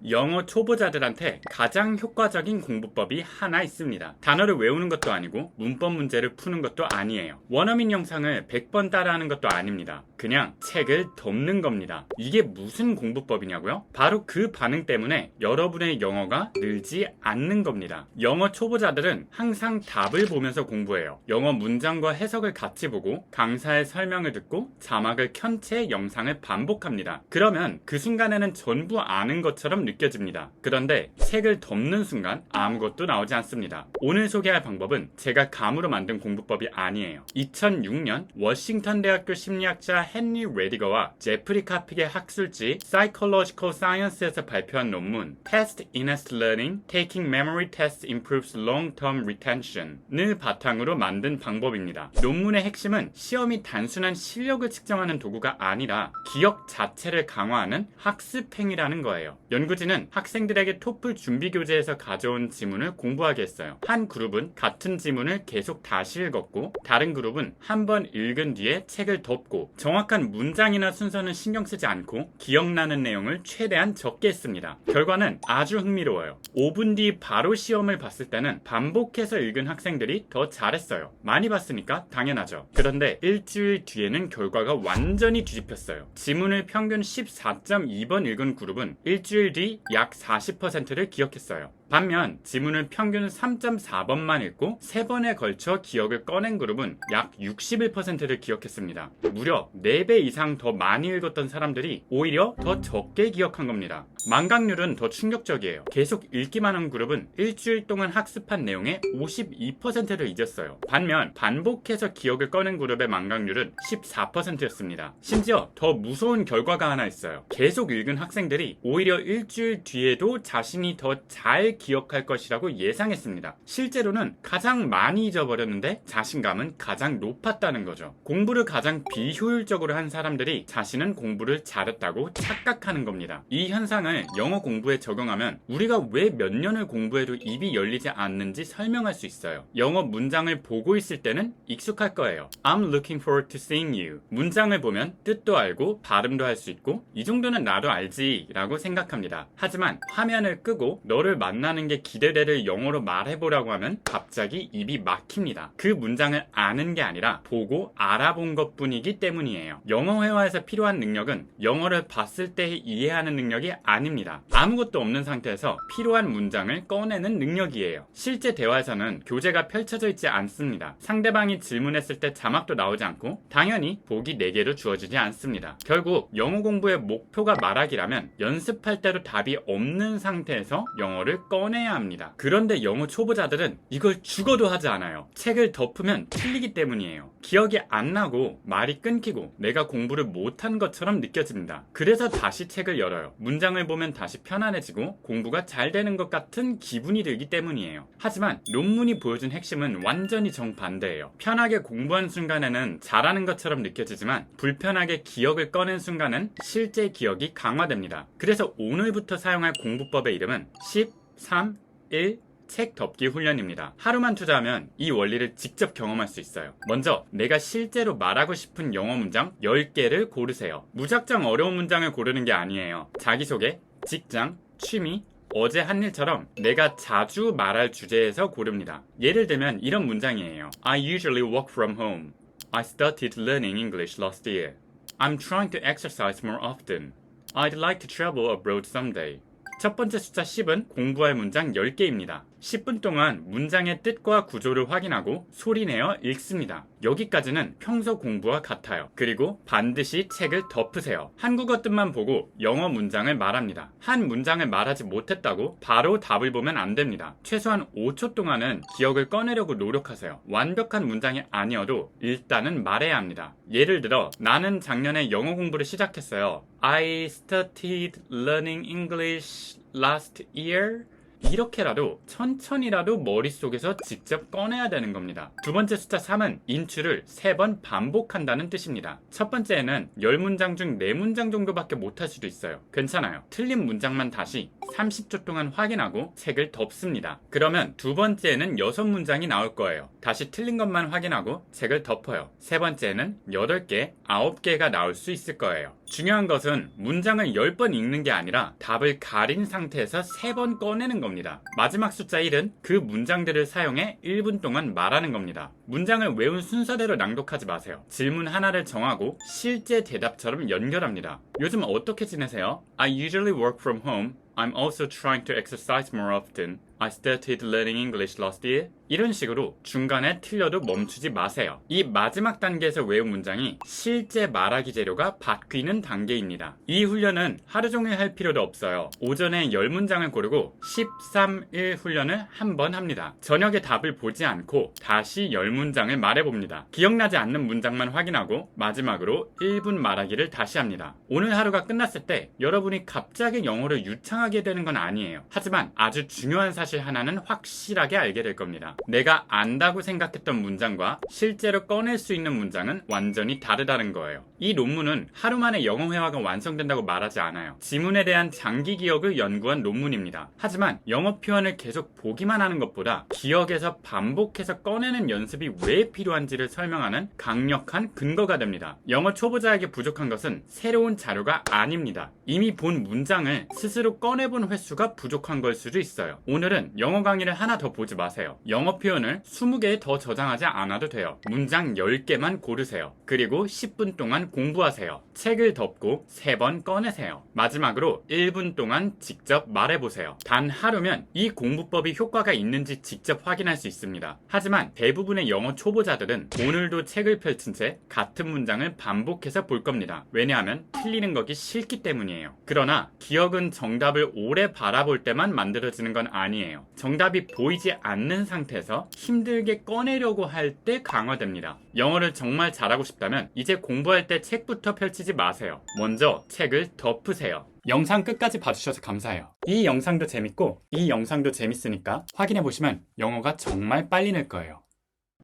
영어 초보자들한테 가장 효과적인 공부법이 하나 있습니다. 단어를 외우는 것도 아니고 문법 문제를 푸는 것도 아니에요. 원어민 영상을 100번 따라하는 것도 아닙니다. 그냥 책을 덮는 겁니다. 이게 무슨 공부법이냐고요? 바로 그 반응 때문에 여러분의 영어가 늘지 않는 겁니다. 영어 초보자들은 항상 답을 보면서 공부해요. 영어 문장과 해석을 같이 보고 강사의 설명을 듣고 자막을 켠 채 영상을 반복합니다. 그러면 그 순간에는 전부 아는 것처럼 느껴집니다. 그런데 책을 덮는 순간 아무것도 나오지 않습니다. 오늘 소개할 방법은 제가 감으로 만든 공부법이 아니에요. 2006년 워싱턴 대학교 심리학자 헨리 레디거와 제프리 카픽의 학술지 Psychological Science에서 발표한 논문 Test Enhanced Learning Taking Memory Tests Improves Long-Term Retention을 바탕으로 만든 방법입니다. 논문의 핵심은 시험이 단순한 실력을 측정하는 도구가 아니라 기억 자체를 강화하는 학습행위라는 거예요. 연구진은 학생들에게 토플 준비 교재에서 가져온 지문을 공부하게 했어요. 한 그룹은 같은 지문을 계속 다시 읽었고 다른 그룹은 한 번 읽은 뒤에 책을 덮고 정확한 문장이나 순서는 신경 쓰지 않고 기억나는 내용을 최대한 적게 했습니다. 결과는 아주 흥미로워요. 5분 뒤 바로 시험을 봤을 때는 반복해서 읽은 학생들이 더 잘했어요. 많이 봤으니까 당연하죠. 그런데 일주일 뒤에는 결과가 완전히 뒤집혔어요. 지문을 평균 14.2번 읽은 그룹은 일주일 뒤 약 40%를 기억했어요. 반면 지문을 평균 3.4번만 읽고 3번에 걸쳐 기억을 꺼낸 그룹은 약 61%를 기억했습니다. 무려 4배 이상 더 많이 읽었던 사람들이 오히려 더 적게 기억한 겁니다. 망각률은 더 충격적이에요. 계속 읽기만 한 그룹은 일주일 동안 학습한 내용의 52%를 잊었어요. 반면 반복해서 기억을 꺼낸 그룹의 망각률은 14%였습니다. 심지어 더 무서운 결과가 하나 있어요. 계속 읽은 학생들이 오히려 일주일 뒤에도 자신이 더 잘 기억할 것이라고 예상했습니다. 실제로는 가장 많이 잊어버렸는데 자신감은 가장 높았다는 거죠. 공부를 가장 비효율적으로 한 사람들이 자신은 공부를 잘했다고 착각하는 겁니다. 이 현상을 영어 공부에 적용하면 우리가 왜 몇 년을 공부해도 입이 열리지 않는지 설명할 수 있어요. 영어 문장을 보고 있을 때는 익숙할 거예요. I'm looking forward to seeing you. 문장을 보면 뜻도 알고 발음도 할 수 있고 이 정도는 나도 알지 라고 생각합니다. 하지만 화면을 끄고 너를 만나는 게 기대돼를 영어로 말해보라고 하면 갑자기 입이 막힙니다. 그 문장을 아는 게 아니라 보고 알아본 것 뿐이기 때문이에요. 영어 회화에서 필요한 능력은 영어를 봤을 때 이해하는 능력이 아닙니다. 아무것도 없는 상태에서 필요한 문장을 꺼내는 능력이에요. 실제 대화에서는 교재가 펼쳐져 있지 않습니다. 상대방이 질문했을 때 자막도 나오지 않고 당연히 보기 4개로 주어지지 않습니다. 결국 영어 공부의 목표가 말하기라면 연습할 대로 답이 없는 상태에서 영어를 꺼내야 합니다. 그런데 영어 초보자들은 이걸 죽어도 하지 않아요. 책을 덮으면 틀리기 때문이에요. 기억이 안 나고 말이 끊기고 내가 공부를 못한 것처럼 느껴집니다. 그래서 다시 책을 열어요. 문장을 보면 다시 편안해지고 공부가 잘 되는 것 같은 기분이 들기 때문이에요. 하지만 논문이 보여준 핵심은 완전히 정반대예요. 편하게 공부한 순간에는 잘하는 것처럼 느껴지지만 불편하게 기억을 꺼낸 순간은 실제 기억이 강화됩니다. 그래서 오늘부터 사용할 공부법의 이름은 10, 3, 1, 책 덮기 훈련입니다. 하루만 투자하면 이 원리를 직접 경험할 수 있어요. 먼저 내가 실제로 말하고 싶은 영어 문장 10개를 고르세요. 무작정 어려운 문장을 고르는 게 아니에요. 자기소개, 직장, 취미, 어제 한 일처럼 내가 자주 말할 주제에서 고릅니다. 예를 들면 이런 문장이에요. I usually work from home. I started learning English last year. I'm trying to exercise more often. I'd like to travel abroad someday. 첫 번째 숫자 10은 공부할 문장 10개입니다. 10분 동안 문장의 뜻과 구조를 확인하고 소리내어 읽습니다. 여기까지는 평소 공부와 같아요. 그리고 반드시 책을 덮으세요. 한국어 뜻만 보고 영어 문장을 말합니다. 한 문장을 말하지 못했다고 바로 답을 보면 안 됩니다. 최소한 5초 동안은 기억을 꺼내려고 노력하세요. 완벽한 문장이 아니어도 일단은 말해야 합니다. 예를 들어 나는 작년에 영어 공부를 시작했어요. I started learning English last year. 이렇게라도 천천히라도 머릿속에서 직접 꺼내야 되는 겁니다. 두 번째 숫자 3은 인출을 3번 반복한다는 뜻입니다. 첫 번째에는 10문장 중 4문장 정도밖에 못할 수도 있어요. 괜찮아요. 틀린 문장만 다시 30초 동안 확인하고 책을 덮습니다. 그러면 두 번째에는 6문장이 나올 거예요. 다시 틀린 것만 확인하고 책을 덮어요. 세 번째에는 8개, 9개가 나올 수 있을 거예요. 중요한 것은 문장을 10번 읽는 게 아니라 답을 가린 상태에서 3번 꺼내는 겁니다. 마지막 숫자 1은 그 문장들을 사용해 1분 동안 말하는 겁니다. 문장을 외운 순서대로 낭독하지 마세요. 질문 하나를 정하고 실제 대답처럼 연결합니다. 요즘 어떻게 지내세요? I usually work from home. I'm also trying to exercise more often. I started learning English last year. 이런 식으로 중간에 틀려도 멈추지 마세요. 이 마지막 단계에서 외운 문장이 실제 말하기 재료가 바뀌는 단계입니다. 이 훈련은 하루 종일 할 필요도 없어요. 오전에 10문장을 고르고 13, 1 훈련을 한 번 합니다. 저녁에 답을 보지 않고 다시 10문장을 말해봅니다. 기억나지 않는 문장만 확인하고 마지막으로 1분 말하기를 다시 합니다. 오늘 하루가 끝났을 때 여러분이 갑자기 영어를 유창하게 되는 건 아니에요. 하지만 아주 중요한 사실 하나는 확실하게 알게 될 겁니다. 내가 안다고 생각했던 문장과 실제로 꺼낼 수 있는 문장은 완전히 다르다는 거예요. 이 논문은 하루 만에 영어 회화가 완성된다고 말하지 않아요. 지문에 대한 장기 기억을 연구한 논문입니다. 하지만 영어 표현을 계속 보기만 하는 것보다 기억에서 반복해서 꺼내는 연습이 왜 필요한지를 설명하는 강력한 근거가 됩니다. 영어 초보자에게 부족한 것은 새로운 자료가 아닙니다. 이미 본 문장을 스스로 꺼내본 횟수가 부족한 걸 수도 있어요. 오늘은 영어 강의를 하나 더 보지 마세요. 영어 표현을 20개 더 저장하지 않아도 돼요. 문장 10개만 고르세요. 그리고 10분 동안 공부하세요. 책을 덮고 3번 꺼내세요. 마지막으로 1분 동안 직접 말해보세요. 단 하루면 이 공부법이 효과가 있는지 직접 확인할 수 있습니다. 하지만 대부분의 영어 초보자들은 오늘도 책을 펼친 채 같은 문장을 반복해서 볼 겁니다. 왜냐하면 틀리는 거기 싫기 때문이에요. 그러나 기억은 정답을 오래 바라볼 때만 만들어지는 건 아니에요. 정답이 보이지 않는 상태에서 힘들게 꺼내려고 할 때 강화됩니다. 영어를 정말 잘하고 싶다면 이제 공부할 때 책부터 펼치지 마세요. 먼저 책을 덮으세요. 영상 끝까지 봐주셔서 감사해요. 이 영상도 재밌고 이 영상도 재밌으니까 확인해보시면 영어가 정말 빨리 늘 거예요.